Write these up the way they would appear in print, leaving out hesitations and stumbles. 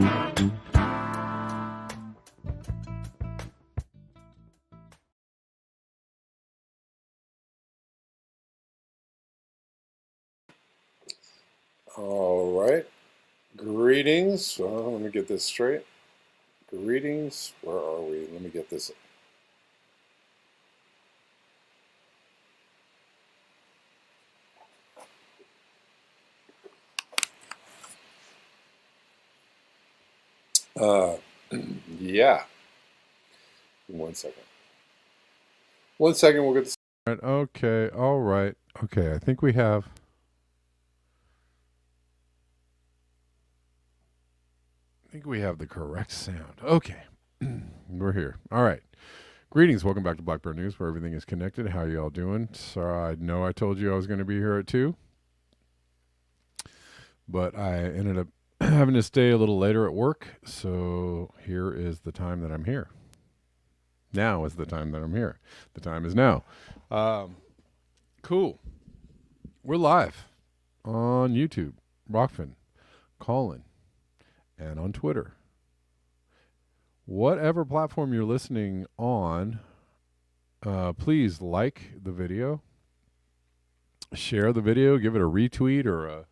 All right. Greetings. Well, let me get this straight. Greetings. Where are we? Let me get this. Uh, yeah. 1 second. 1 second. We'll get this. All right, okay. All right. Okay. I think we have. I think we have the correct sound. Okay. We're here. All right. Greetings. Welcome back to Black Bear News, where everything is connected. How you all doing? Sorry, I know I told you I was going to be here at 2, but I ended up having to stay a little later at work. So here is the time that I'm here. Now is the time that I'm here. The time is now. Cool. We're live on YouTube, Rockfin, Callin, and on Twitter. Whatever platform you're listening on, please like the video, share the video, give it a retweet or a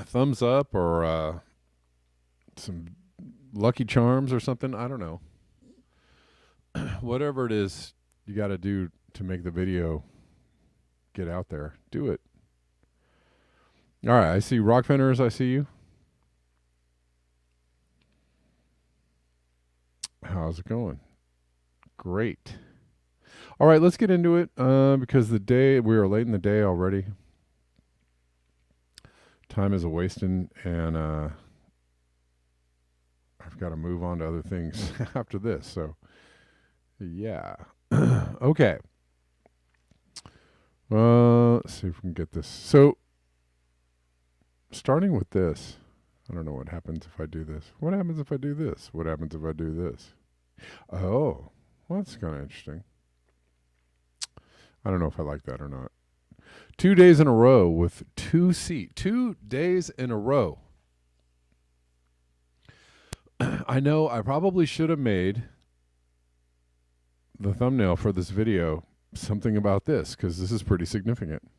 thumbs up or some Lucky Charms or something. I don't know. Whatever it is you got to do to make the video get out there, do it. All right, I see Rockfinners. I see you. How's it going? Great. All right, let's get into it because we are late in the day already. Time is a wasting, and I've got to move on to other things after this. So, yeah. Okay. Let's see if we can get this. So, starting with this, I don't know what happens if I do this. What happens if I do this? What happens if I do this? Oh, well, that's kind of interesting. I don't know if I like that or not. 2 days in a row with 2C. 2 days in a row. I know I probably should have made the thumbnail for this video something about this, because this is pretty significant.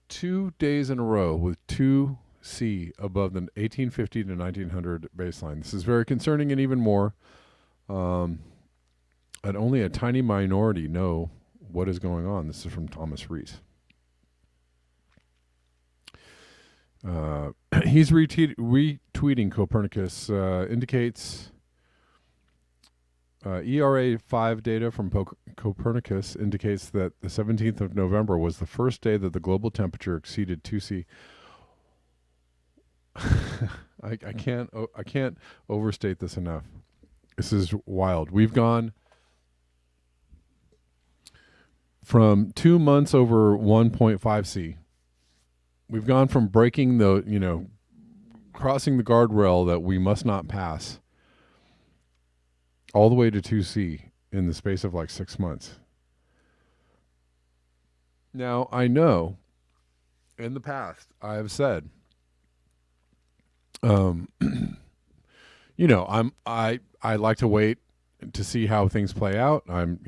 2 days in a row with 2C above the 1850 to 1900 baseline. This is very concerning, and even more. And only a tiny minority know what is going on. This is from Thomas Rees. He's retweeting Copernicus, indicates ERA 5 data from Copernicus indicates that the 17th of November was the first day that the global temperature exceeded 2C. I can't overstate this enough. This is wild. We've gone from 2 months over 1.5C. We've gone from breaking the, crossing the guardrail that we must not pass, all the way to 2C in the space of like 6 months. Now, I know in the past I have said, I like to wait to see how things play out. I'm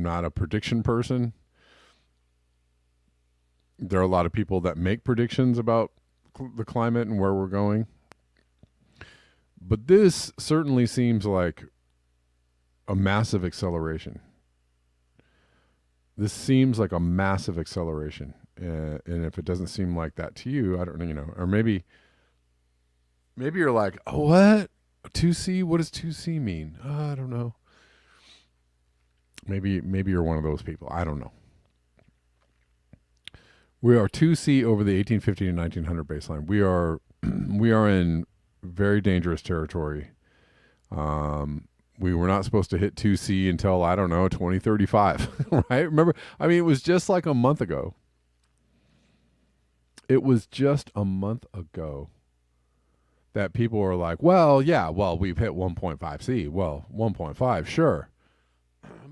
not a prediction person. There are a lot of people that make predictions about the climate and where we're going. But this certainly seems like a massive acceleration. This seems like a massive acceleration. And if it doesn't seem like that to you, I don't know, or maybe you're like, oh, what? 2C? What does 2C mean? I don't know. Maybe you're one of those people. I don't know. We are 2C over the 1850 to 1900 baseline. We are in very dangerous territory. We were not supposed to hit 2C until, I don't know, 2035, right? Remember, it was just like a month ago. It was just a month ago that people were like, well, we've hit 1.5C. Well, 1.5, sure.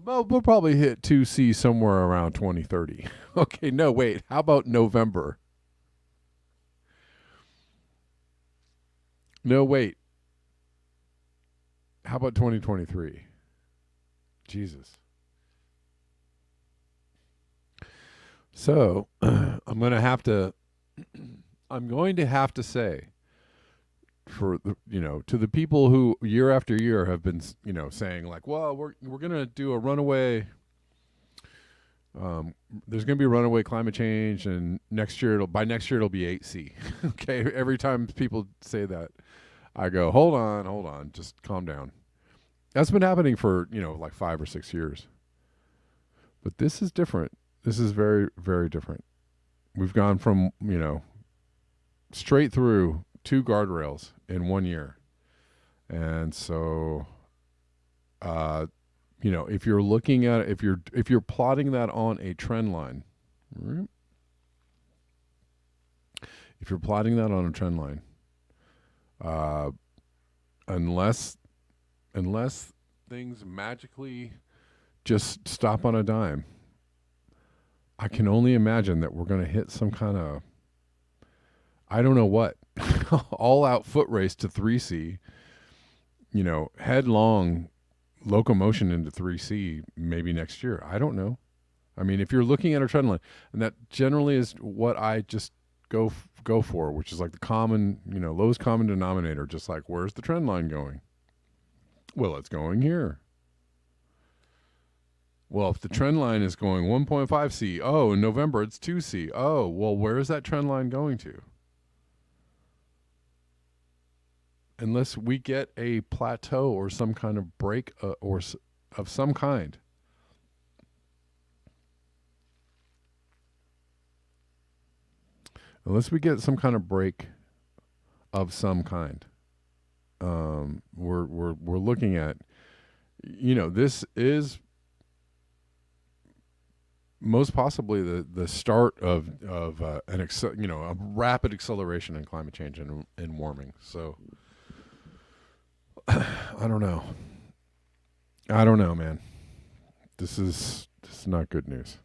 Well, we'll probably hit 2C somewhere around 2030. Okay, no, wait. How about November? No, wait. How about 2023? Jesus. So I'm going to have to. I'm going to have to say, for the to the people who year after year have been saying like, well, we're going to do a runaway. There's going to be runaway climate change, and by next year it'll be 8C. Okay, every time people say that, I go, hold on, just calm down. That's been happening for like 5 or 6 years, but this is different. This is very, very different. We've gone from straight through 2 guardrails in 1 year, and so if you're looking at if you're plotting that on a trend line, right? If you're plotting that on a trend line, unless things magically just stop on a dime, I can only imagine that we're going to hit some kind of, I don't know what, all out foot race to 3C, headlong locomotion into 3C maybe next year. I don't know. I mean, if you're looking at a trend line, and that generally is what I just go for, which is like the common, lowest common denominator, just like, where's the trend line going? Well, it's going here. Well, if the trend line is going 1.5C, oh, in November it's 2C. Oh, well, where is that trend line going to? Unless we get a plateau or some kind of break of some kind. Unless we get some kind of break of some kind, we're looking at, this is most possibly the start of a rapid acceleration in climate change and warming. So I don't know, man. This is not good news.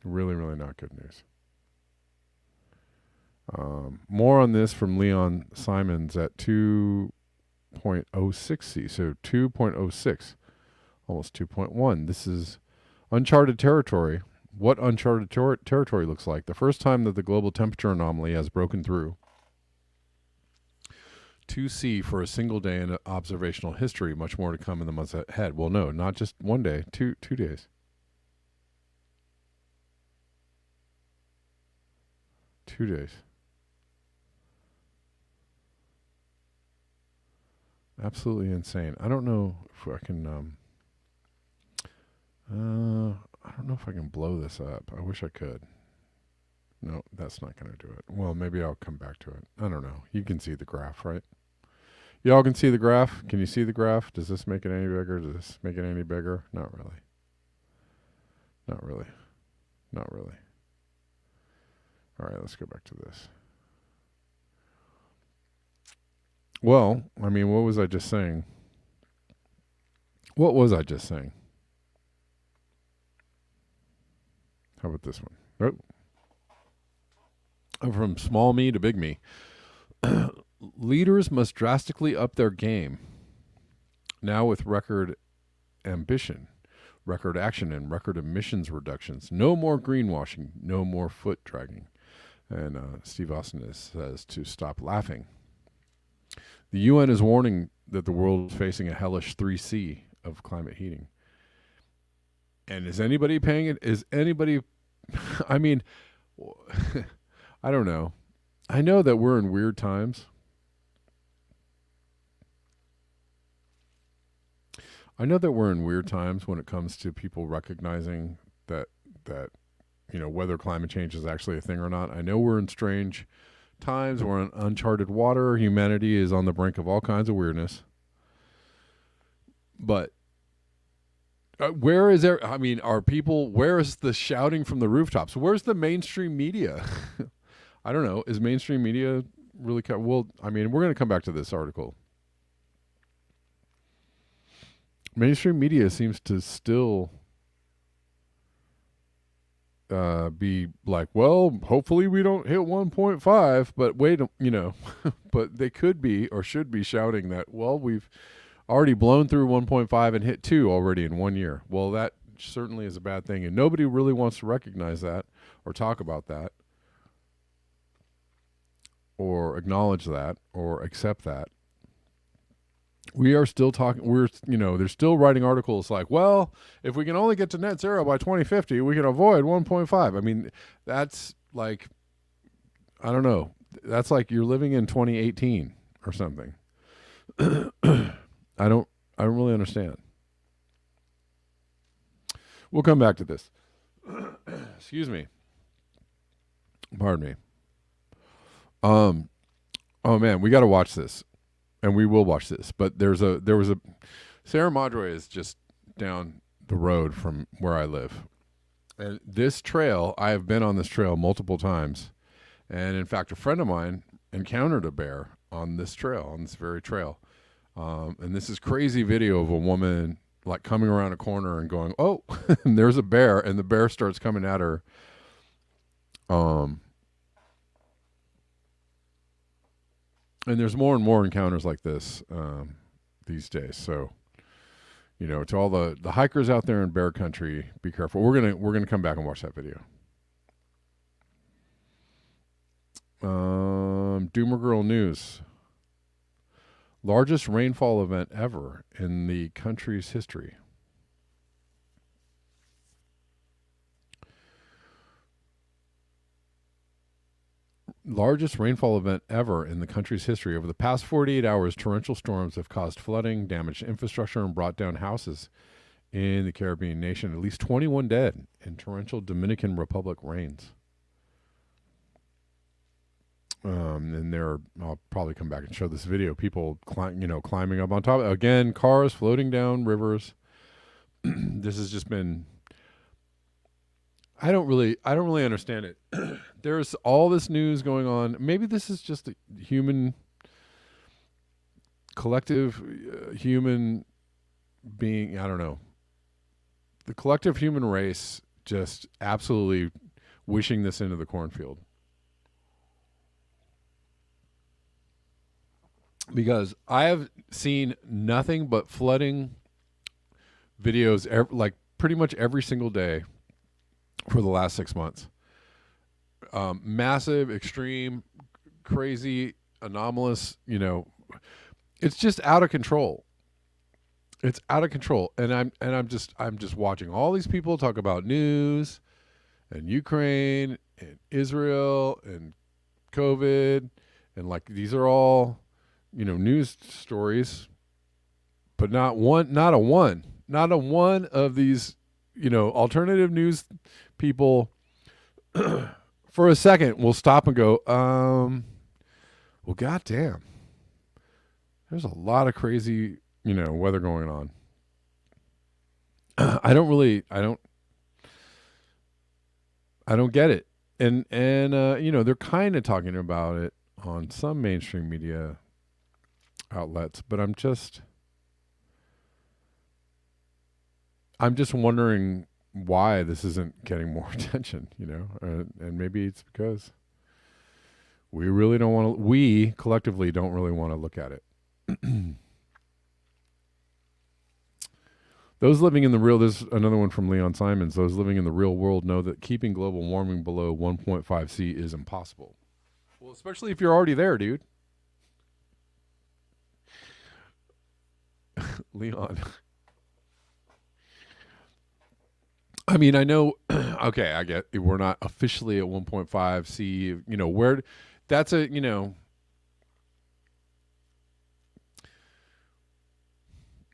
Really, really not good news. More on this from Leon Simons at 2.06C. So 2.06, almost 2.1. This is uncharted territory. What uncharted territory looks like. The first time that the global temperature anomaly has broken through 2C for a single day in observational history. Much more to come in the months ahead. Well, no, not just one day, two days. 2 days. Absolutely insane. I don't know if I can. I don't know if I can blow this up. I wish I could. No, that's not going to do it. Well, maybe I'll come back to it. I don't know. You can see the graph, right? Y'all can see the graph? Can you see the graph? Does this make it any bigger? Does this make it any bigger? Not really. Not really. Not really. All right, let's go back to this. Well, I mean, what was I just saying? What was I just saying? How about this one? Oh. From small me to big me. Leaders must drastically up their game. Now with record ambition, record action, and record emissions reductions. No more greenwashing. No more foot dragging. And Steve Austin says to stop laughing. The UN is warning that the world is facing a hellish 3C of climate heating. And is anybody paying it? Is anybody... I mean, I don't know. I know that we're in weird times. I know that we're in weird times when it comes to people recognizing that whether climate change is actually a thing or not. I know we're in strange times. We're in uncharted water. Humanity is on the brink of all kinds of weirdness. But where is there? I mean, are people? Where is the shouting from the rooftops? Where's the mainstream media? I don't know. Is mainstream media really? Well, I mean, we're going to come back to this article. Mainstream media seems to still be like, well, hopefully we don't hit 1.5, but wait, but they could be or should be shouting that, well, we've already blown through 1.5 and hit 2 already in 1 year. Well, that certainly is a bad thing, and nobody really wants to recognize that or talk about that or acknowledge that or accept that. We are still talking, they're still writing articles like, well, if we can only get to net zero by 2050, we can avoid 1.5. I mean, that's like, I don't know. That's like you're living in 2018 or something. I don't really understand. We'll come back to this. Excuse me. Pardon me. Oh man, we got to watch this. And we will watch this, but there was a Sierra Madre is just down the road from where I live, and this trail, I have been on this trail multiple times, and in fact, a friend of mine encountered a bear on this trail, on this very trail, and this is crazy video of a woman like coming around a corner and going, oh, and there's a bear, and the bear starts coming at her, and there's more and more encounters like this these days. So, to all the hikers out there in bear country, be careful. We're gonna come back and watch that video. Doomer Girl News. Largest rainfall event ever in the country's history. Largest rainfall event ever in the country's history. Over the past 48 hours, torrential storms have caused flooding, damaged infrastructure, and brought down houses in the Caribbean nation. At least 21 dead in torrential Dominican Republic rains. And I'll probably come back and show this video. People, climbing up on top. Again, cars floating down rivers. This has just been. I don't really understand it. There's all this news going on. Maybe this is just a collective human being. I don't know. The collective human race just absolutely wishing this into the cornfield. Because I have seen nothing but flooding videos, like pretty much every single day for the last 6 months. Massive, extreme, crazy, anomalous, it's just out of control. It's out of control. And I'm just watching all these people talk about news and Ukraine and Israel and COVID, and like these are all, news stories, but not a one of these, alternative news people for a second will stop and go, well, goddamn, there's a lot of crazy, weather going on. I don't get it. And they're kind of talking about it on some mainstream media outlets, but I'm just wondering why this isn't getting more attention, and maybe it's because we collectively don't really want to look at it. There's another one from Leon Simons. Those living in the real world know that keeping global warming below 1.5 C is impossible. Well, especially if you're already there, dude. Leon. I mean, I know, okay, I get it, we're not officially at 1.5 C, where that's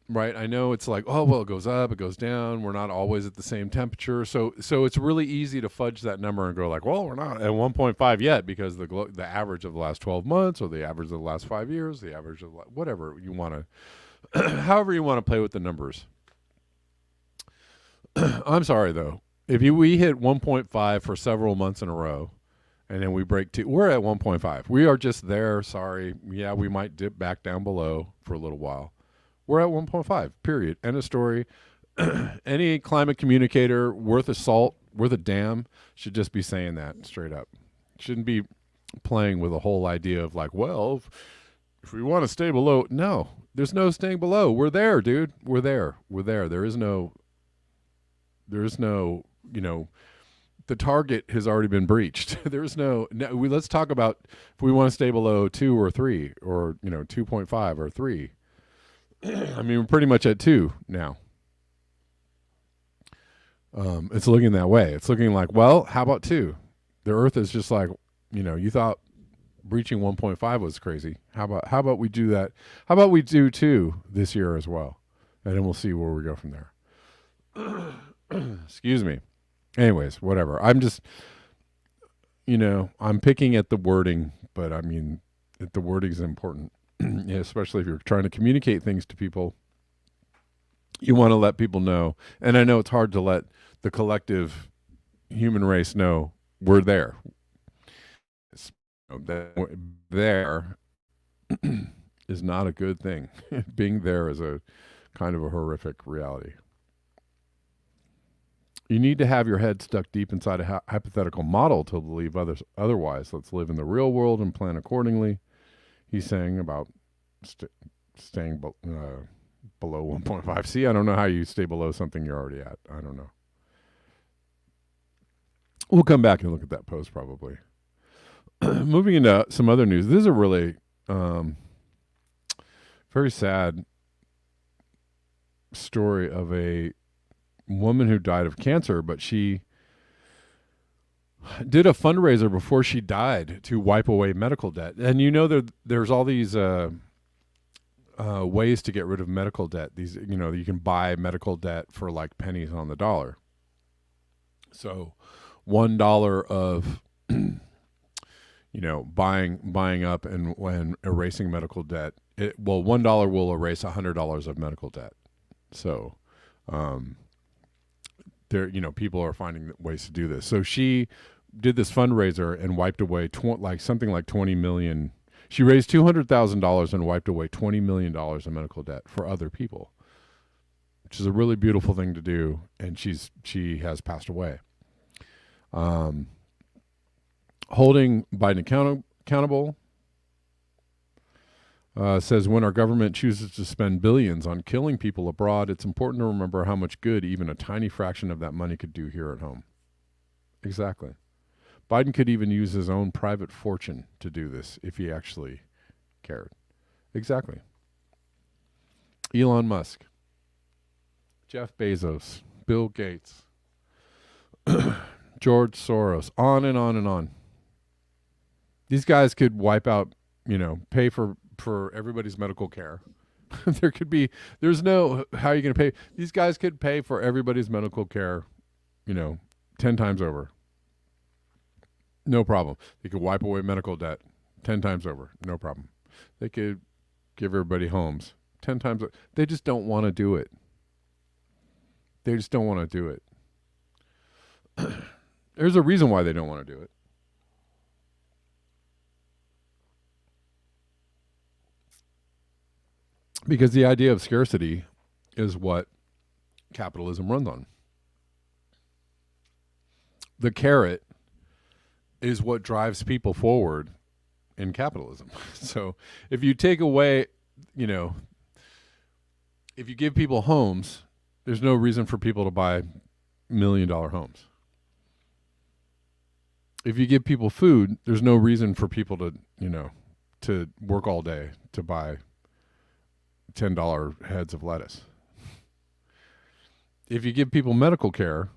right. I know it's like, oh, well, it goes up, it goes down. We're not always at the same temperature. So it's really easy to fudge that number and go like, well, we're not at 1.5 yet because the average of the last 12 months or the average of the last 5 years, the average of whatever you want to, however you want to play with the numbers. I'm sorry, though. If we hit 1.5 for several months in a row, and then we break 2, we're at 1.5. We are just there. Sorry. Yeah, we might dip back down below for a little while. We're at 1.5, period. End of story. Any climate communicator worth of salt We're the dam should just be saying that straight up. Shouldn't be playing with a whole idea of like, well, if we want to stay below, no, there's no staying below. We're there, dude. We're there. We're there. There is no, the target has already been breached. There's let's talk about if we want to stay below 2 or 3 or, 2.5 or 3. I mean, we're pretty much at 2 now. It's looking that way. It's looking like, well, how about 2? The Earth is just like, you thought breaching 1.5 was crazy. How about we do that? How about we do 2 this year as well? And then we'll see where we go from there. Excuse me. Anyways, whatever. I'm just, I'm picking at the wording, but I mean, the wording is important, especially if you're trying to communicate things to people. You want to let people know. And I know it's hard to let the collective human race know we're there. There is not a good thing. Being there is a kind of a horrific reality. You need to have your head stuck deep inside a hypothetical model to believe others otherwise. Let's live in the real world and plan accordingly. He's saying about staying below 1.5. See, I don't know how you stay below something you're already at. I don't know. We'll come back and look at that post probably. Moving into some other news. This is a really very sad story of a woman who died of cancer, but she did a fundraiser before she died to wipe away medical debt. And there's all these ways to get rid of medical debt. These, you can buy medical debt for like pennies on the dollar. So $1 of buying up and when erasing medical debt, $1 will erase $100 of medical debt. So people are finding ways to do this. So she did this fundraiser and wiped away something like 20 million. She raised $200,000 and wiped away $20 million in medical debt for other people, which is a really beautiful thing to do. And she has passed away. Holding Biden accountable, says when our government chooses to spend billions on killing people abroad, it's important to remember how much good even a tiny fraction of that money could do here at home. Exactly. Biden could even use his own private fortune to do this if he actually cared. Exactly. Elon Musk, Jeff Bezos, Bill Gates, George Soros, on and on and on. These guys could wipe out, pay for everybody's medical care. There's no, how are you going to pay? These guys could pay for everybody's medical care, 10 times over. No problem. They could wipe away medical debt 10 times over. No problem. They could give everybody homes 10 times. They just don't want to do it. They just don't want to do it. There's a reason why they don't want to do it. Because the idea of scarcity is what capitalism runs on. The carrot is what drives people forward in capitalism. So if you take away, if you give people homes, there's no reason for people to buy $1 million homes. If you give people food, there's no reason for people to, to work all day to buy $10 heads of lettuce. If you give people medical care,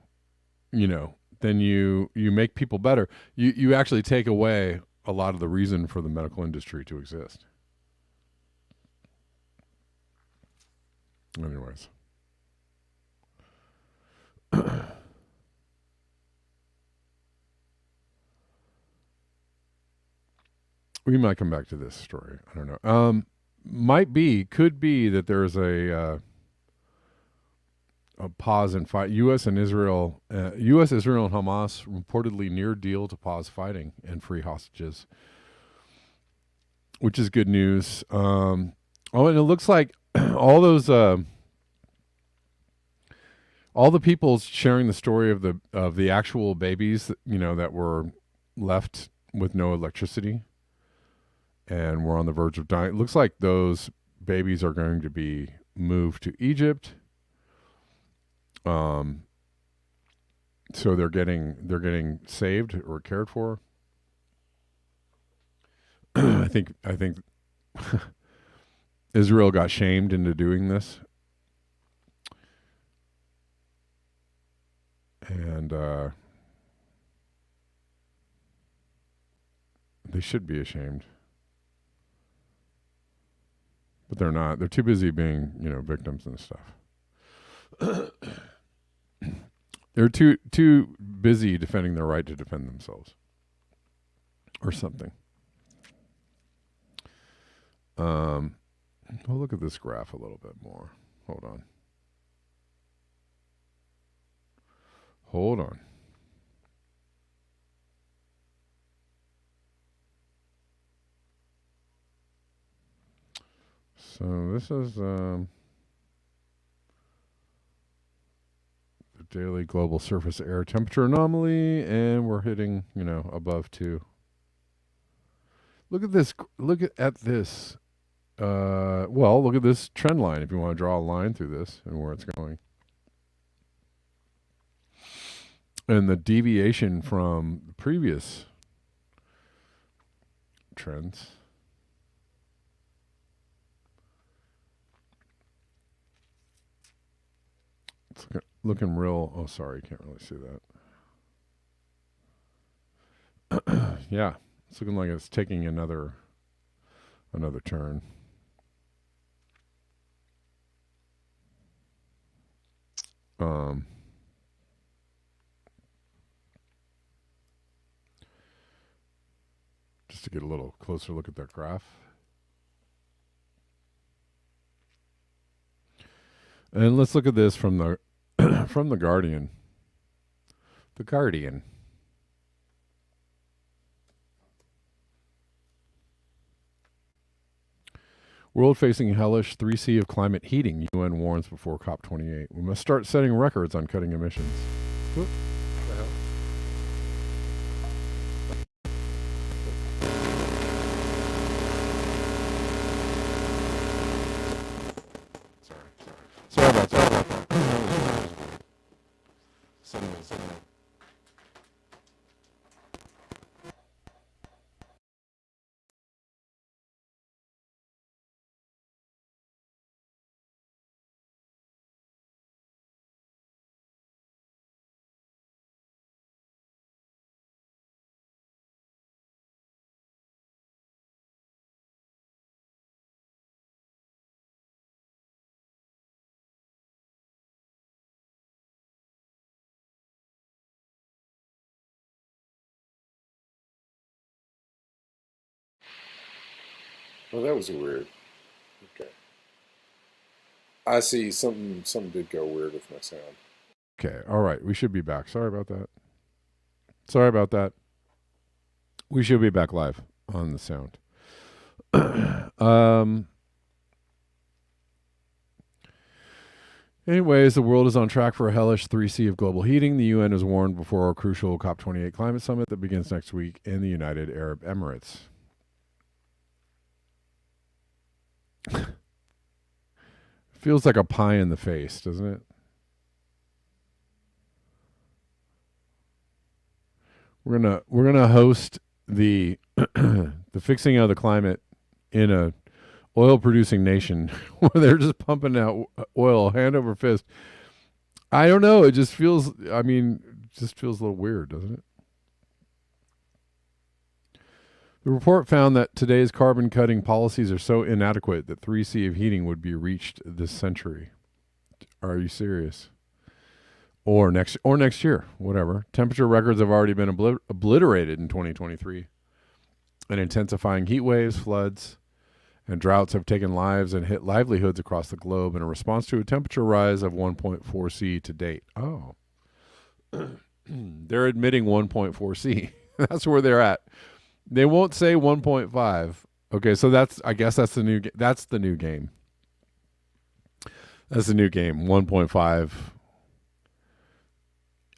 then you make people better. You actually take away a lot of the reason for the medical industry to exist. Anyways. We might come back to this story. I don't know. Could be that there's a pause in fight. U.S. and Israel, Israel, and Hamas reportedly near deal to pause fighting and free hostages, which is good news. And it looks like all those. all the people sharing the story of the actual babies, that were left with no electricity and were on the verge of dying. It looks like those babies are going to be moved to Egypt. So they're getting saved or cared for. I think Israel got shamed into doing this, and they should be ashamed, but they're not. They're too busy being, victims and stuff. They're too busy defending their right to defend themselves, or something. We'll look at this graph a little bit more. Hold on. So this is the daily global surface air temperature anomaly, and we're hitting, above 2. Look at this. Look at this. Look at this trend line if you want to draw a line through this and where it's going. And the deviation from the previous trends. It's looking real. Oh, sorry, can't really see that. Yeah, it's looking like it's taking another turn. Just to get a little closer look at that graph. And let's look at this from the from the Guardian. The Guardian. World facing hellish 3C of climate heating, UN warns before COP28. We must start setting records on cutting emissions. Whoop. What the hell? Sorry about that. Well, that was weird. Okay. I see something did go weird with my sound. Okay, all right. We should be back. Sorry about that. We should be back live on the sound. Anyways, the world is on track for a hellish 3C of global heating. The UN has warned before a crucial COP28 climate summit that begins next week in the United Arab Emirates. Feels like a pie in the face, doesn't it? We're gonna host the the fixing of the climate in a oil producing nation where they're just pumping out oil hand over fist. I don't know. It just feels. Just feels a little weird, doesn't it? The report found that today's carbon cutting policies are so inadequate that 3C of heating would be reached this century. Are you serious? Or next year, whatever. Temperature records have already been obliterated in 2023. And intensifying heat waves, floods, and droughts have taken lives and hit livelihoods across the globe in a response to a temperature rise of 1.4 C to date. Oh. They're admitting 1.4 C. That's where they're at. They won't say 1.5. Okay, so I guess that's the new game. That's the new game. That's the new game. 1.5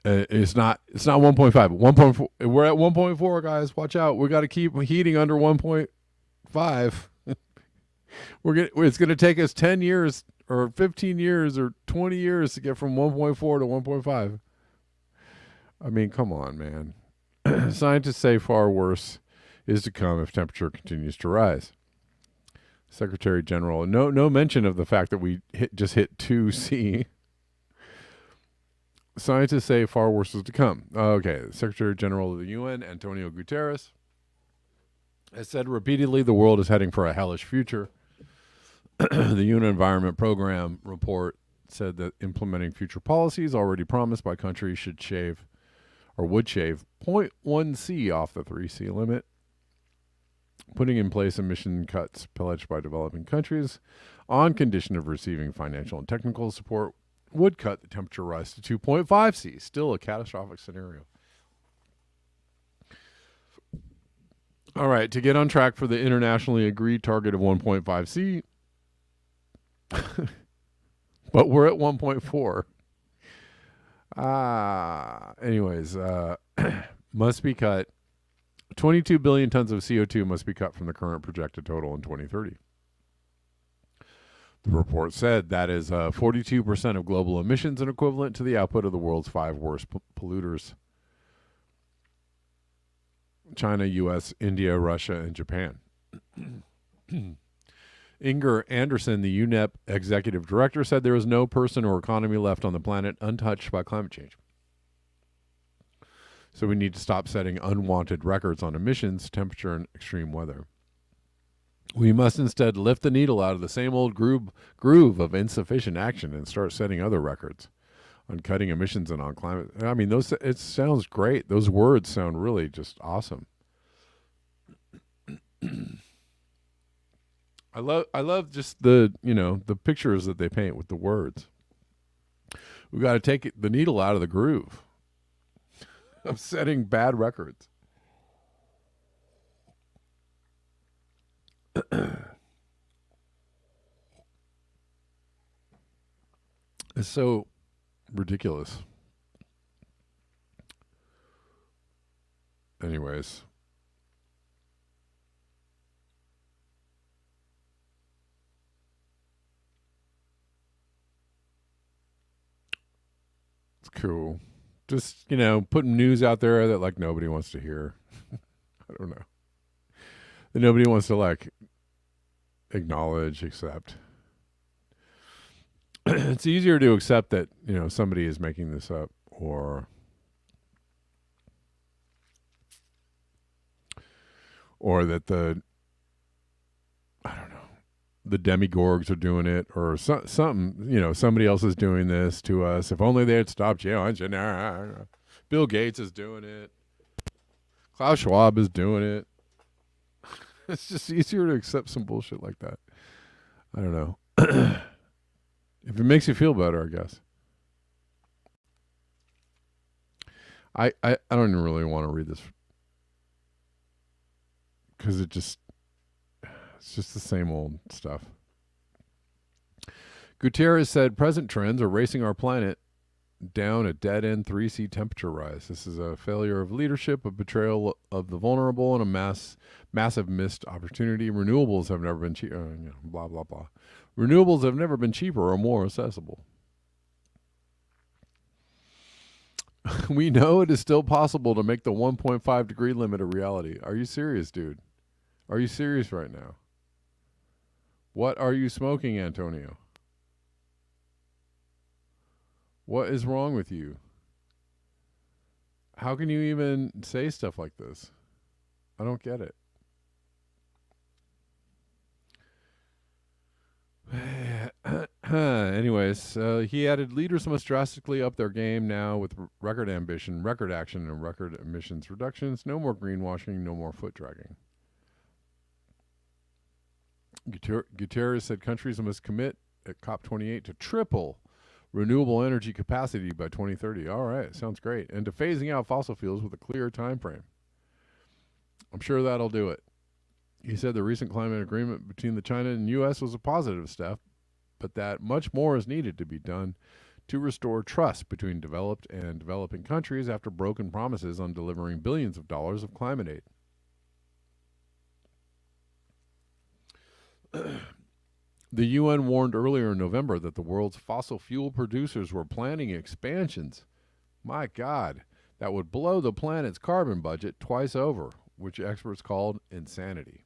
It's not 1.5. 1.4. We're at 1.4, guys. Watch out. We got to keep heating under 1.5. It's going to take us 10 years or 15 years or 20 years to get from 1.4 to 1.5. I mean, come on, man. Scientists say far worse is to come if temperature continues to rise. Secretary General, no mention of the fact that we just hit 2C. Scientists say far worse is to come. Okay, Secretary General of the UN, Antonio Guterres, has said repeatedly the world is heading for a hellish future. The UN Environment Program report said that implementing future policies already promised by countries would shave 0.1 C off the 3C limit. Putting in place emission cuts pledged by developing countries on condition of receiving financial and technical support would cut the temperature rise to 2.5 C, still a catastrophic scenario. All right, to get on track for the internationally agreed target of 1.5 C, but we're at 1.4. Anyways, must be cut. 22 billion tons of CO2 must be cut from the current projected total in 2030. The report said that is 42% of global emissions and equivalent to the output of the world's 5 worst polluters: China, U.S., India, Russia, and Japan. Inger Anderson, the UNEP executive director, said there is no person or economy left on the planet untouched by climate change. So we need to stop setting unwanted records on emissions, temperature, and extreme weather. We must instead lift the needle out of the same old groove of insufficient action and start setting other records on cutting emissions and on climate. I mean, it sounds great. Those words sound really just awesome. I love just the pictures that they paint with the words. We've got to take the needle out of the groove of setting bad records. It's so ridiculous. Anyways. It's cool. Just, putting news out there that like nobody wants to hear. I don't know. That nobody wants to like acknowledge, accept. It's easier to accept that, somebody is making this up or that the demigorgs are doing it, or something, somebody else is doing this to us. If only they had stopped engineering. Bill Gates is doing it. Klaus Schwab is doing it. It's just easier to accept some bullshit like that. I don't know. If it makes you feel better, I guess. I don't even really want to read this because it's just the same old stuff. Guterres said present trends are racing our planet down a dead-end 3C temperature rise. This is a failure of leadership, a betrayal of the vulnerable, and a massive missed opportunity. Renewables have never been cheaper. Blah, blah, blah. Renewables have never been cheaper or more accessible. We know it is still possible to make the 1.5 degree limit a reality. Are you serious, dude? Are you serious right now? What are you smoking, Antonio? What is wrong with you? How can you even say stuff like this? I don't get it. Anyways, he added, leaders must drastically up their game now with record ambition, record action, and record emissions reductions. No more greenwashing, no more foot dragging. Guterres said countries must commit at COP28 to triple renewable energy capacity by 2030. All right, sounds great. And to phasing out fossil fuels with a clear time frame. I'm sure that'll do it. He said the recent climate agreement between the China and U.S. was a positive step, but that much more is needed to be done to restore trust between developed and developing countries after broken promises on delivering billions of dollars of climate aid. The UN warned earlier in November that the world's fossil fuel producers were planning expansions. My God, that would blow the planet's carbon budget twice over, which experts called insanity.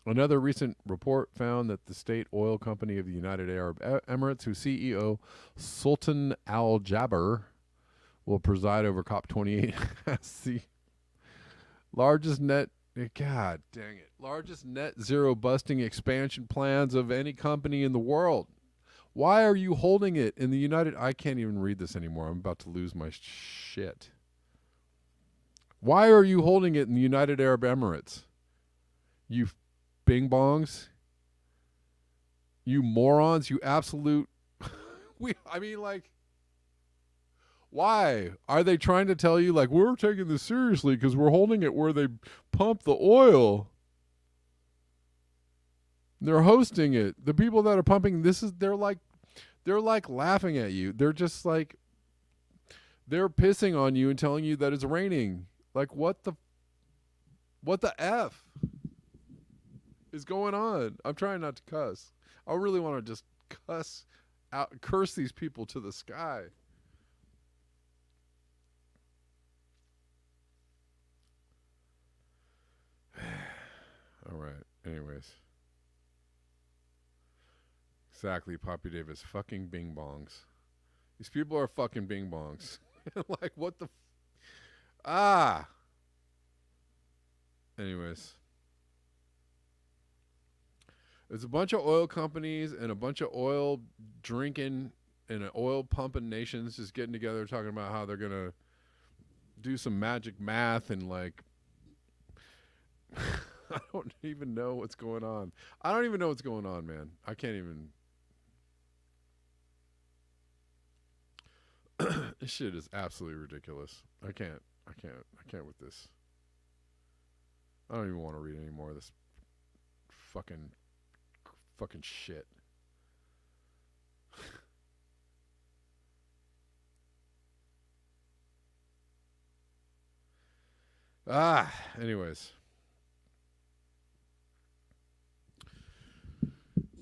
Another recent report found that the state oil company of the United Arab Emirates, whose CEO Sultan Al Jaber will preside over COP28, has the largest net zero busting expansion plans of any company in the world. Why are you holding it in the I can't even read this anymore. I'm about to lose my shit. Why are you holding it in the United Arab Emirates? You bing bongs. You morons. You absolute. Why? Are they trying to tell you, like, we're taking this seriously because we're holding it where they pump the oil? They're hosting it. The people that are pumping they're like laughing at you. They're just like, they're pissing on you and telling you that it's raining. Like, what the F is going on? I'm trying not to cuss. I really want to just curse these people to the sky. All right. Anyways. Exactly, Poppy Davis. Fucking bing bongs. These people are fucking bing bongs. Like, what the... Anyways. There's a bunch of oil companies and a bunch of oil drinking and oil pumping nations just getting together talking about how they're going to do some magic math and, like... I don't even know what's going on. I don't even know what's going on, man. I can't even... This shit is absolutely ridiculous. I can't with this. I don't even want to read any more of this fucking shit. Anyways.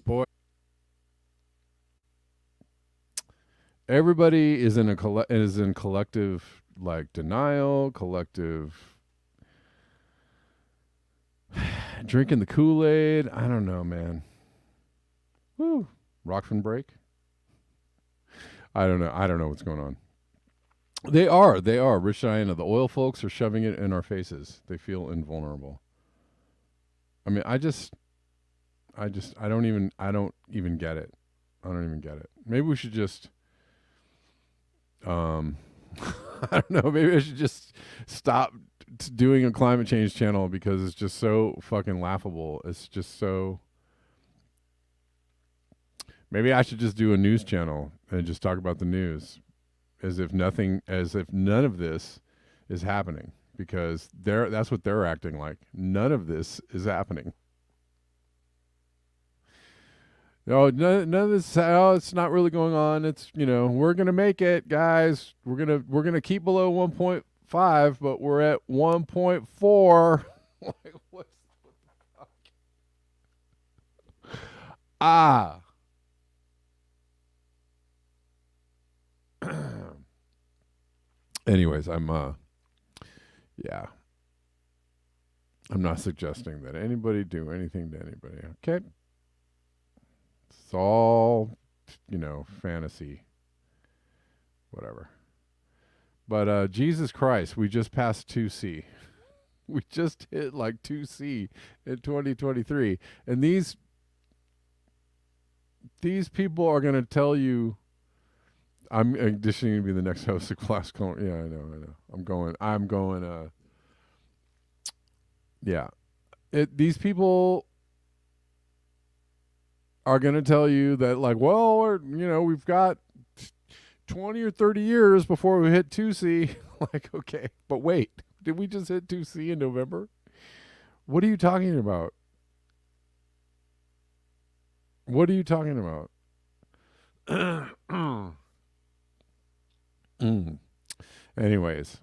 Boy, everybody is in collective, like, denial, collective drinking the Kool-Aid. I don't know, man. Woo. Rockfin break. I don't know what's going on. They are. Rich Diana, the oil folks are shoving it in our faces. They feel invulnerable. I mean, I don't even get it. I don't even get it. Maybe we should just I don't know, maybe I should just stop doing a climate change channel because it's just so fucking laughable. It's just so... Maybe I should just do a news channel and just talk about the news as if none of this is happening, because that's what they're acting like. None of this is happening. No, none of this. Oh, it's not really going on. It's, we're gonna make it, guys. We're gonna keep below 1.5, but we're at 1.4. Like, what the fuck? Anyways, I'm not suggesting that anybody do anything to anybody. Okay. It's all, fantasy, whatever. But Jesus Christ, we just passed 2C. We just hit like 2C in 2023. And these people are going to tell you, I'm auditioning to be the next host of Class Clone. Yeah, I know. I'm going, yeah. These people are going to tell you that, like, well, we've got 20 or 30 years before we hit 2C. Like, okay, but wait, did we just hit 2C in November? What are you talking about? What are you talking about? Anyways,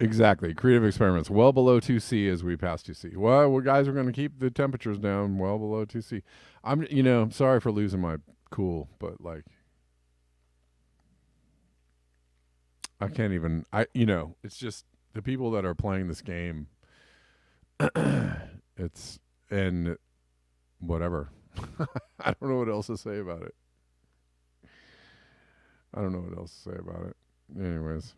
exactly. Creative experiments well below 2C as we pass 2C. Well, guys, we're going to keep the temperatures down well below 2C. I'm sorry for losing my cool, but like, I can't even, it's just the people that are playing this game, and whatever. I don't know what else to say about it. I don't know what else to say about it. Anyways.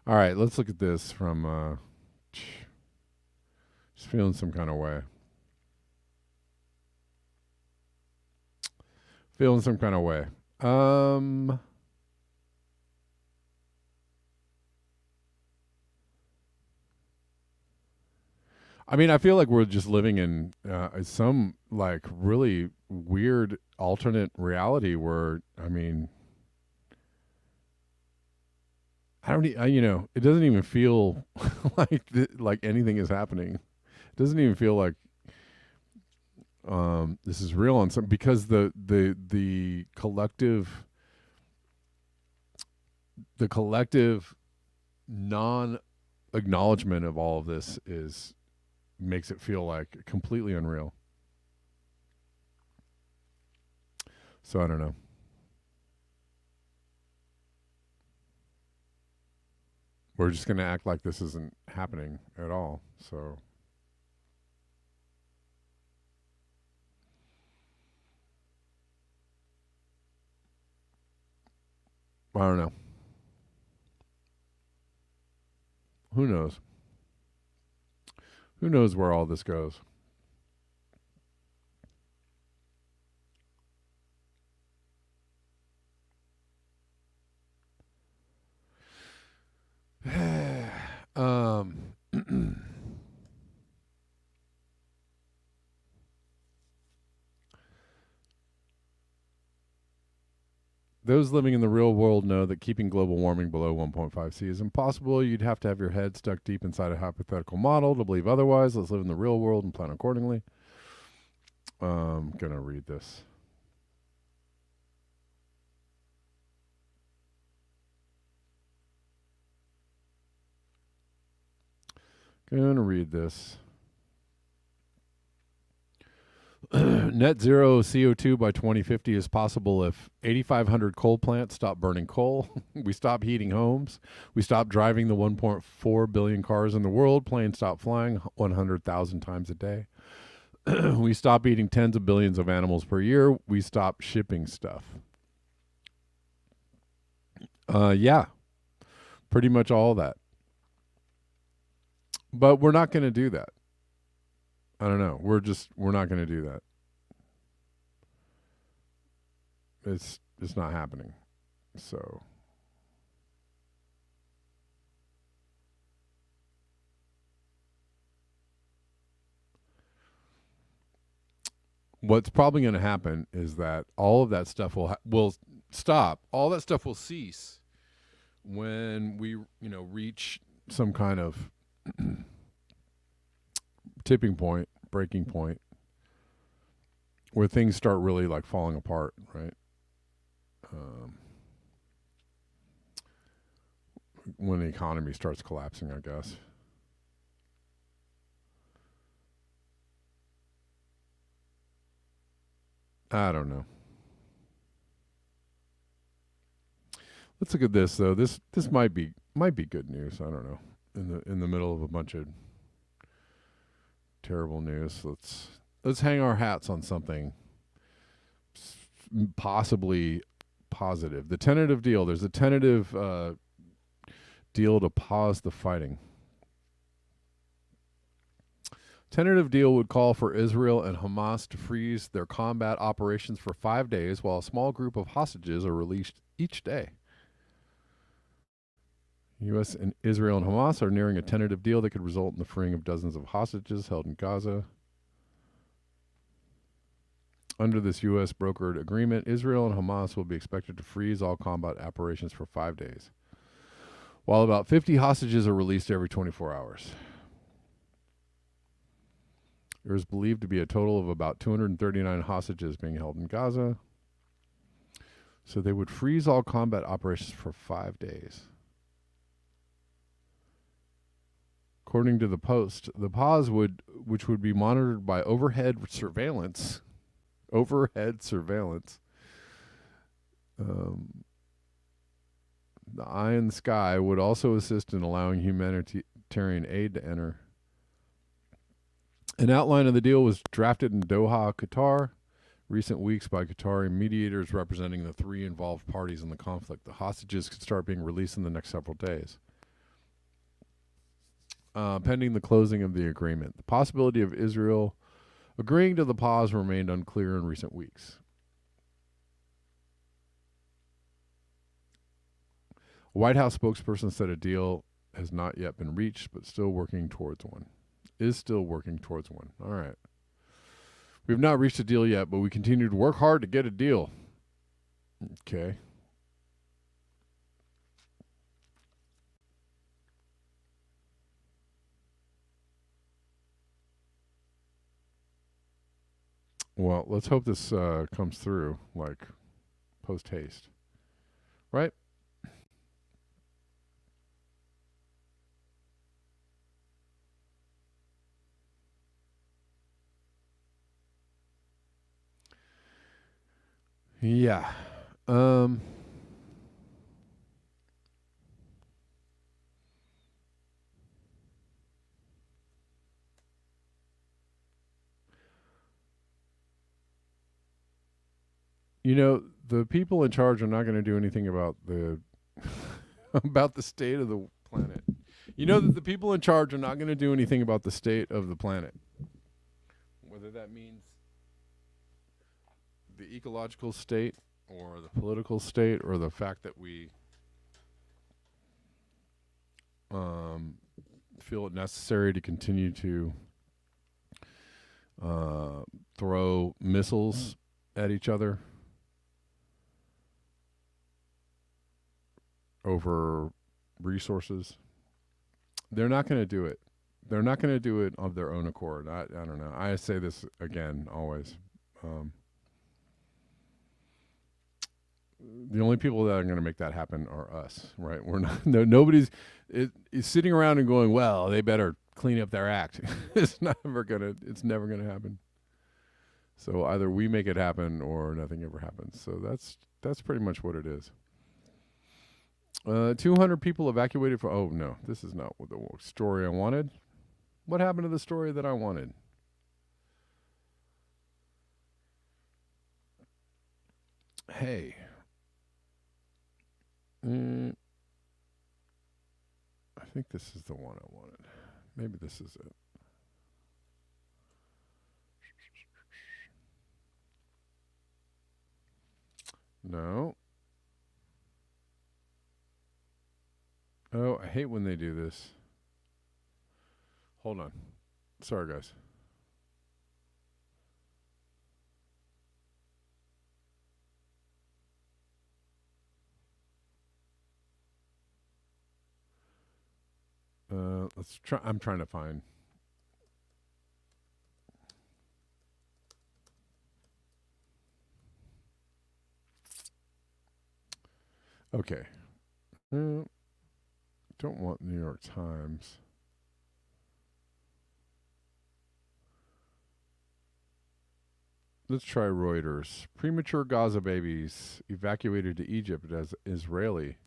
All right, let's look at this from just feeling some kind of way. Feeling some kind of way. I mean, I feel like we're just living in some like really weird alternate reality where, I mean, it doesn't even feel like anything is happening. It doesn't even feel like this is real on some, because the collective non acknowledgement of all of this makes it feel like completely unreal. So I don't know. We're just going to act like this isn't happening at all. So I don't know. Who knows? Who knows where all this goes? Those living in the real world know that keeping global warming below 1.5C is impossible. You'd have to have your head stuck deep inside a hypothetical model to believe otherwise. Let's live in the real world and plan accordingly. Gonna read this. Net zero CO2 by 2050 is possible if 8,500 coal plants stop burning coal, we stop heating homes, we stop driving the 1.4 billion cars in the world, planes stop flying 100,000 times a day, we stop eating tens of billions of animals per year, we stop shipping stuff. Yeah, pretty much all that. But we're not going to do that. I don't know. We're not going to do that. It's not happening. So what's probably going to happen is that all of that stuff will stop. All that stuff will cease when we, reach some kind of tipping point, breaking point, where things start really like falling apart, right? When the economy starts collapsing, I guess. I don't know. Let's look at this though. This might be good news. I don't know. In the middle of a bunch of terrible news, let's hang our hats on something possibly positive. The tentative deal. There's a tentative deal to pause the fighting. Tentative deal would call for Israel and Hamas to freeze their combat operations for 5 days while a small group of hostages are released each day. U.S. and Israel and Hamas are nearing a tentative deal that could result in the freeing of dozens of hostages held in Gaza. Under this U.S. brokered agreement, Israel and Hamas will be expected to freeze all combat operations for 5 days, while about 50 hostages are released every 24 hours. There is believed to be a total of about 239 hostages being held in Gaza. So they would freeze all combat operations for 5 days. According to the Post, the pause which would be monitored by overhead surveillance, the eye in the sky would also assist in allowing humanitarian aid to enter. An outline of the deal was drafted in Doha, Qatar, recent weeks by Qatari mediators representing the 3 involved parties in the conflict. The hostages could start being released in the next several days, pending the closing of the agreement. The possibility of Israel agreeing to the pause remained unclear in recent weeks. A White House spokesperson said a deal has not yet been reached, but still working towards one. All right. We've not reached a deal yet, but we continue to work hard to get a deal. Okay. Well, let's hope this comes through like post haste. Right? Yeah. You know, the people in charge are not going to do anything about the about the state of the planet. You know that the people in charge are not going to do anything about the state of the planet. Whether that means the ecological state or the political state or the fact that we feel it necessary to continue to throw missiles at each other over resources. They're not going to do it. They're not going to do it of their own accord. I don't know. I say this again always. The only people that are going to make that happen are us, right? We're not. Nobody's is sitting around and going, "Well, they better clean up their act." It's never gonna happen. So either we make it happen or nothing ever happens. So that's pretty much what it is. 200 people evacuated for. Oh no, this is not the story I wanted. What happened to the story that I wanted? Hey. I think this is the one I wanted. Maybe this is it. No. Oh, I hate when they do this. Hold on. Sorry, guys. Let's try. I'm trying to find. Okay. Don't want New York Times. Let's try Reuters. Premature Gaza babies evacuated to Egypt as Israeli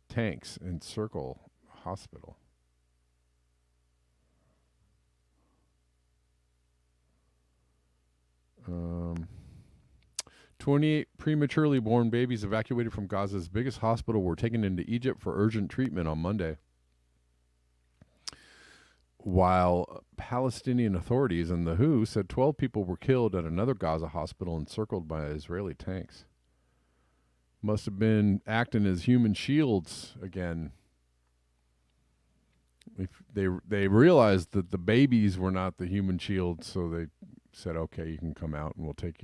tanks encircle hospital. 28 prematurely born babies evacuated from Gaza's biggest hospital were taken into Egypt for urgent treatment on Monday, while Palestinian authorities and the WHO said 12 people were killed at another Gaza hospital encircled by Israeli tanks. Must have been acting as human shields again. If they realized that the babies were not the human shields, so they said, okay, you can come out and we'll put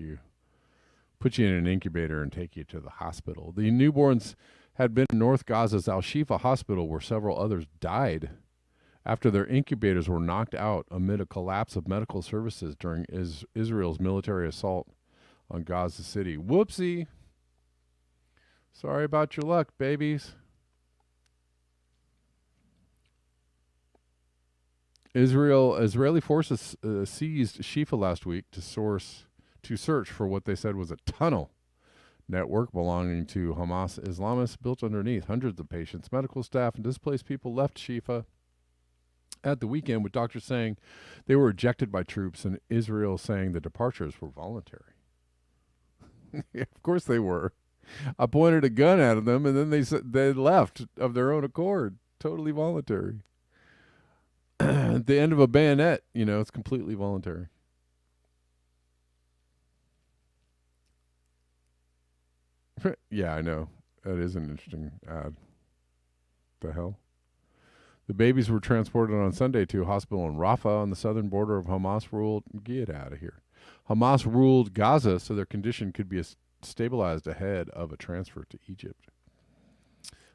you in an incubator and take you to the hospital. The newborns had been in North Gaza's Al-Shifa hospital where several others died after their incubators were knocked out amid a collapse of medical services during Israel's military assault on Gaza City. Whoopsie. Sorry about your luck, babies. Israeli forces seized Shifa last week to search for what they said was a tunnel network belonging to Hamas Islamists built underneath. Hundreds of patients, medical staff, and displaced people left Shifa at the weekend, with doctors saying they were ejected by troops and Israel saying the departures were voluntary. Yeah, of course they were. I pointed a gun at them, and then they left of their own accord, totally voluntary. At the end of a bayonet, it's completely voluntary. Yeah, I know. That is an interesting ad. The hell? The babies were transported on Sunday to a hospital in Rafah on the southern border of Hamas-ruled... Get out of here. Hamas-ruled Gaza, so their condition could be stabilized ahead of a transfer to Egypt.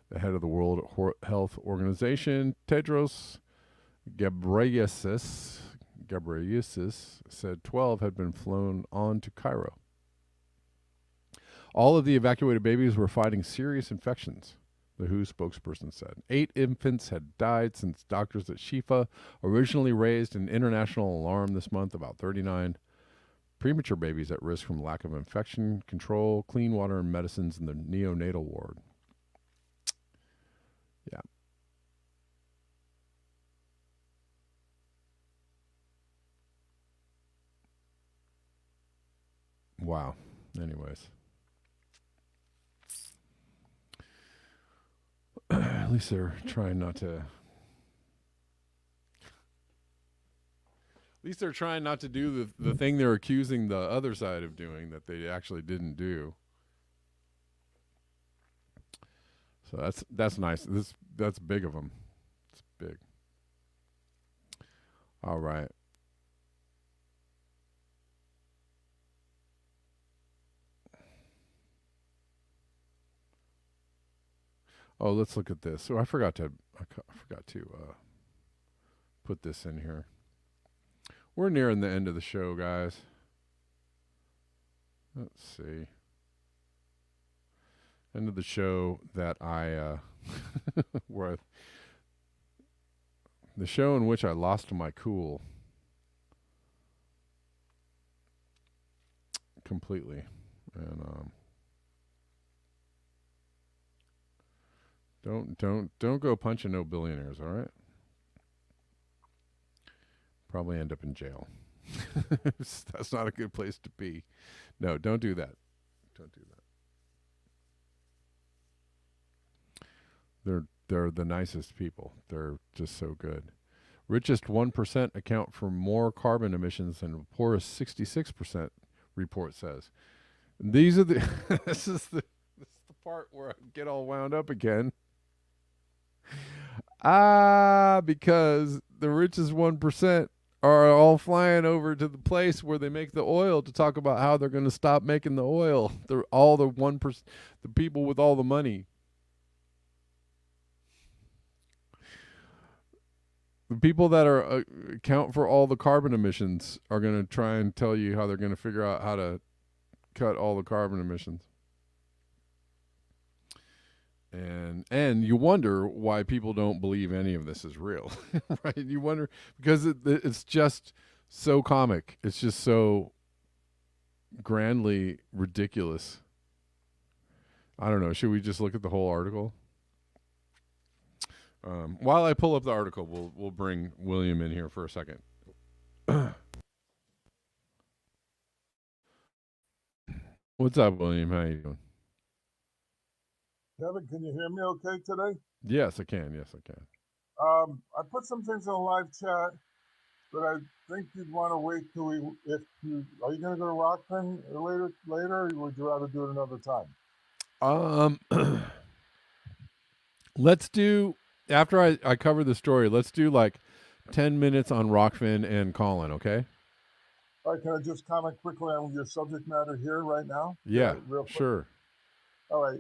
The head of the World Health Organization, Tedros Ghebreyesus, said 12 had been flown on to Cairo. All of the evacuated babies were fighting serious infections, the WHO spokesperson said. 8 infants had died since doctors at Shifa originally raised an international alarm this month about 39 premature babies at risk from lack of infection control, clean water, and medicines in the neonatal ward. Yeah. Wow. Anyways. At least they're trying not to... At least they're trying not to do the thing they're accusing the other side of doing that they actually didn't do. So that's nice. That's big of them. It's big. All right. Oh, let's look at this. So I forgot to put this in here. We're nearing the end of the show, guys. Let's see. End of the show that I where the show in which I lost my cool completely. And don't go punching no billionaires, all right? Probably end up in jail. That's not a good place to be. No, don't do that. Don't do that. They're the nicest people. They're just so good. Richest 1% account for more carbon emissions than the poorest 66%, report says. And these are the this is the part where I get all wound up again. Because the richest 1% are all flying over to the place where they make the oil to talk about how they're going to stop making the oil. They're all the 1%, the people with all the money. The people that are account for all the carbon emissions are going to try and tell you how they're going to figure out how to cut all the carbon emissions. And you wonder why people don't believe any of this is real, right? You wonder because it's just so comic. It's just so grandly ridiculous. I don't know. Should we just look at the whole article? While I pull up the article, we'll bring William in here for a second. What's up, William? How you doing? Kevin, can you hear me okay today? Yes, I can. Yes, I can. I put some things in the live chat, but I think you'd want to wait till are you going to go to Rockfin later, or would you rather do it another time? Let's do, after I cover the story, let's do like 10 minutes on Rockfin and Colin, okay? All right, can I just comment quickly on your subject matter here right now? Yeah, real quick. sure. All right.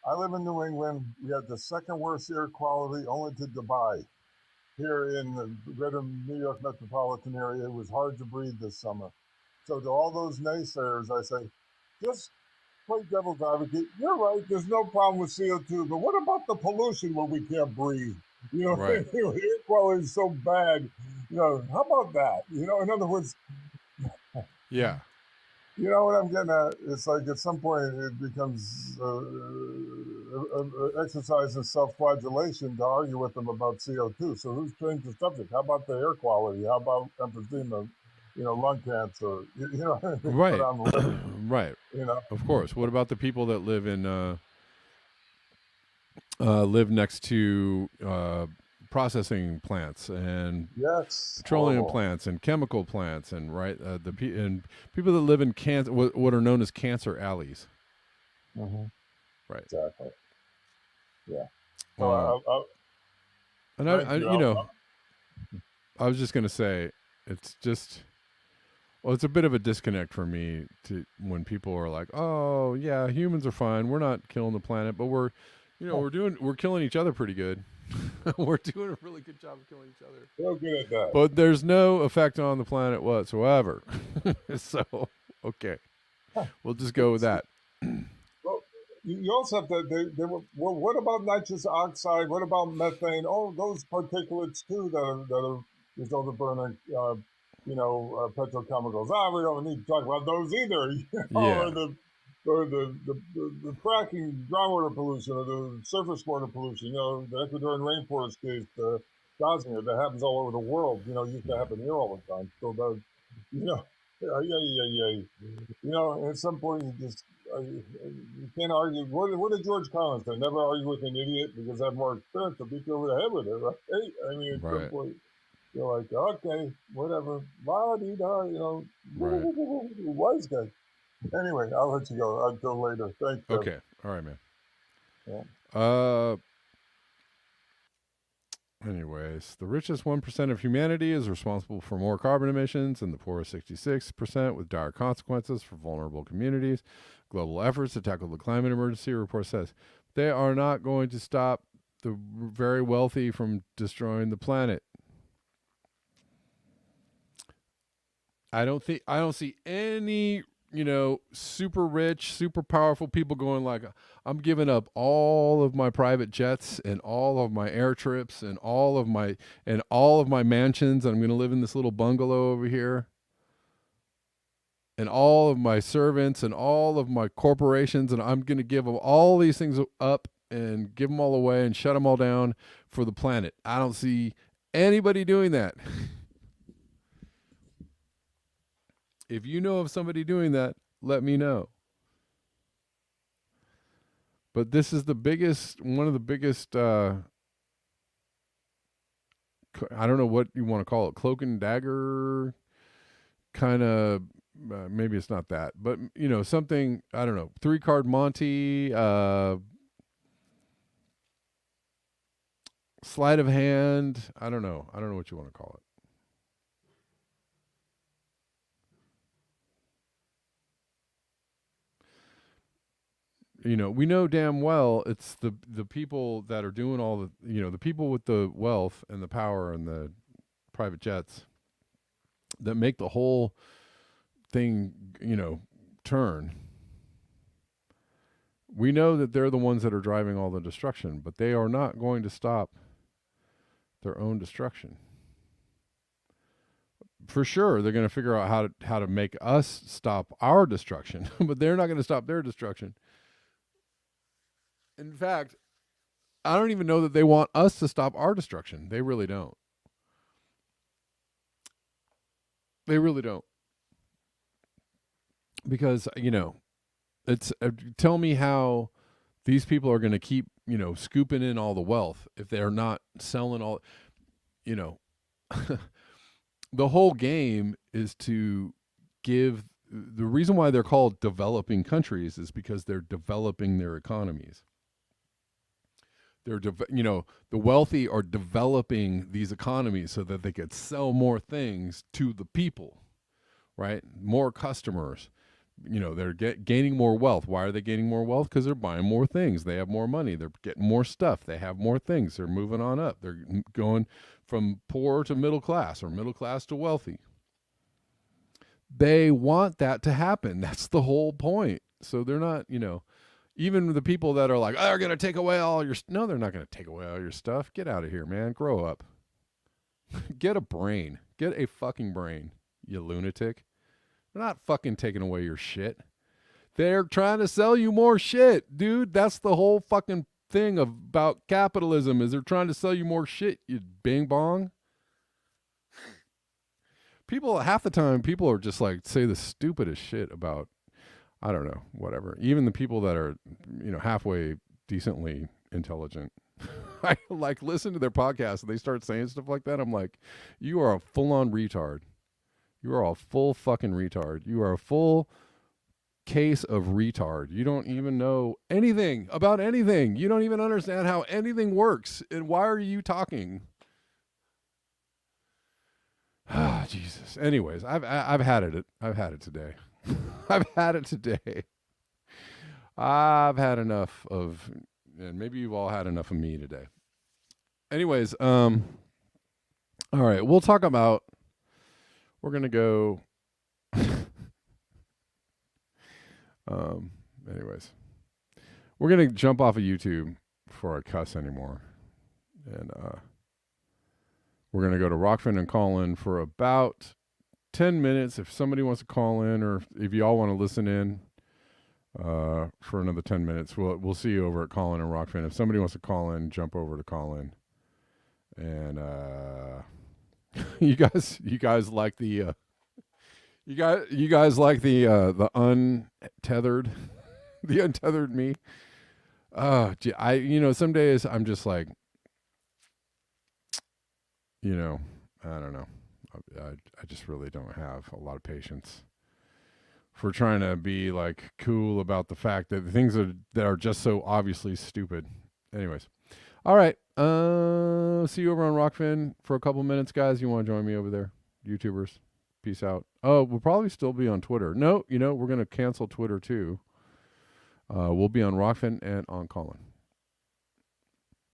I live in New England. We have the second worst air quality, only to Dubai. here in the greater New York metropolitan area, it was hard to breathe this summer. So to all those naysayers, I say, just play devil's advocate. You're right. There's no problem with CO2, but what about the pollution where we can't breathe? You know, Right. air quality is so bad. You know, how about that? You know, in other words, Yeah. you know what I'm getting at? It's like at some point it becomes exercise in self-flagellation to argue with them about CO2. So who's changed the subject? How about the air quality? How about emphysema? You know, lung cancer. You know, Right. put on the list. Right. You know, Of course. What about the people that live in live next to processing plants and yes, petroleum horrible. plants and chemical plants and and people that live in what are known as cancer alleys. Mm-hmm. Right. Exactly. Yeah. So And thank I you. you know, I was just going to say it's just it's a bit of a disconnect for me to when people are like, "Oh, yeah, humans are fine. We're not killing the planet, but we're killing each other pretty good. We're doing a really good job of killing each other. Real good at that. But there's no effect on the planet whatsoever." So, okay. We'll just go with that. Well, you also have to. They were, well, what about nitrous oxide? What about methane? Oh, those particulates too that are result of burning. Petrochemicals. We don't need to talk about those either. You know, Yeah. or the fracking groundwater pollution or the surface water pollution. You know, the Ecuadorian rainforest case, the Gosmere, that happens all over the world. You know, used to happen here all the time. So that, you know, yeah. You know, at some point you can't argue. What did George Carlin say? Never argue with an idiot because I have more experience to beat you over the head with it, right? I mean, at some Right. point, you're like, okay, whatever. La-di-da, you know, Right. wise guy. Anyway, I'll let you go. I'll go later. Thanks, Jeff. Okay. All right, man. Yeah. Anyways, the richest 1% of humanity is responsible for more carbon emissions than the poorest 66%, with dire consequences for vulnerable communities. Global efforts to tackle the climate emergency, report says. They are not going to stop the very wealthy from destroying the planet. I don't see any, super rich, super powerful people going like, I'm giving up all of my private jets and all of my air trips and all of my mansions, and I'm going to live in this little bungalow over here. And all of my servants and all of my corporations, and I'm going to give them all these things up and give them all away and shut them all down for the planet. I don't see anybody doing that. If you know of somebody doing that, let me know. But this is one of the biggest, I don't know what you want to call it, cloak and dagger kind of, maybe it's not that, but, something, I don't know, 3-card Monty, sleight of hand. I don't know what you want to call it. We know damn well it's the people that are doing all the, the people with the wealth and the power and the private jets that make the whole thing, turn. We know that they're the ones that are driving all the destruction, but they are not going to stop their own destruction. For sure, they're going to figure out how to make us stop our destruction, but they're not going to stop their destruction. In fact, I don't even know that they want us to stop our destruction. They really don't. They really don't. Because, it's tell me how these people are going to keep, scooping in all the wealth if they're not selling all, the whole game is to give. The reason why they're called developing countries is because they're developing their economies. The wealthy are developing these economies so that they could sell more things to the people, right? More customers, They're gaining more wealth. Why are they gaining more wealth? Because they're buying more things. They have more money. They're getting more stuff. They have more things. They're moving on up. They're going from poor to middle class or middle class to wealthy. They want that to happen. That's the whole point. So they're not, even the people that are like, oh, they're going to take away all your, no, they're not going to take away all your stuff. Get out of here, man. Grow up. Get a brain. Get a fucking brain, you lunatic. They're not fucking taking away your shit. They're trying to sell you more shit, dude. That's the whole fucking thing about capitalism, is they're trying to sell you more shit, you bing bong. People, half the time, people are just like, say the stupidest shit about, I don't know, whatever. Even the people that are, halfway decently intelligent. I like listen to their podcast and they start saying stuff like that. I'm like, you are a full-on retard. You are a full fucking retard. You are a full case of retard. You don't even know anything about anything. You don't even understand how anything works. And why are you talking? Ah, Jesus. Anyways, I've had it. I've had it today. I've had it today. I've had enough of, and maybe you've all had enough of me today. Anyways, all right, we'll talk about, we're going to go, anyways, we're going to jump off of YouTube before I cuss anymore. And, we're going to go to Rockfin and call in for about 10 minutes. If somebody wants to call in, or if you all want to listen in for another 10 minutes, we'll see you over at Callin and Rockfin. If somebody wants to call in, jump over to Callin. And you guys like the you guys like the untethered the untethered me. Some days I'm just like, I don't know. I just really don't have a lot of patience for trying to be like cool about the fact that the things that are just so obviously stupid. Anyways. All right. See you over on Rockfin for a couple minutes, guys. You want to join me over there? YouTubers. Peace out. Oh, we'll probably still be on Twitter. No, we're going to cancel Twitter too. We'll be on Rockfin and on Callin.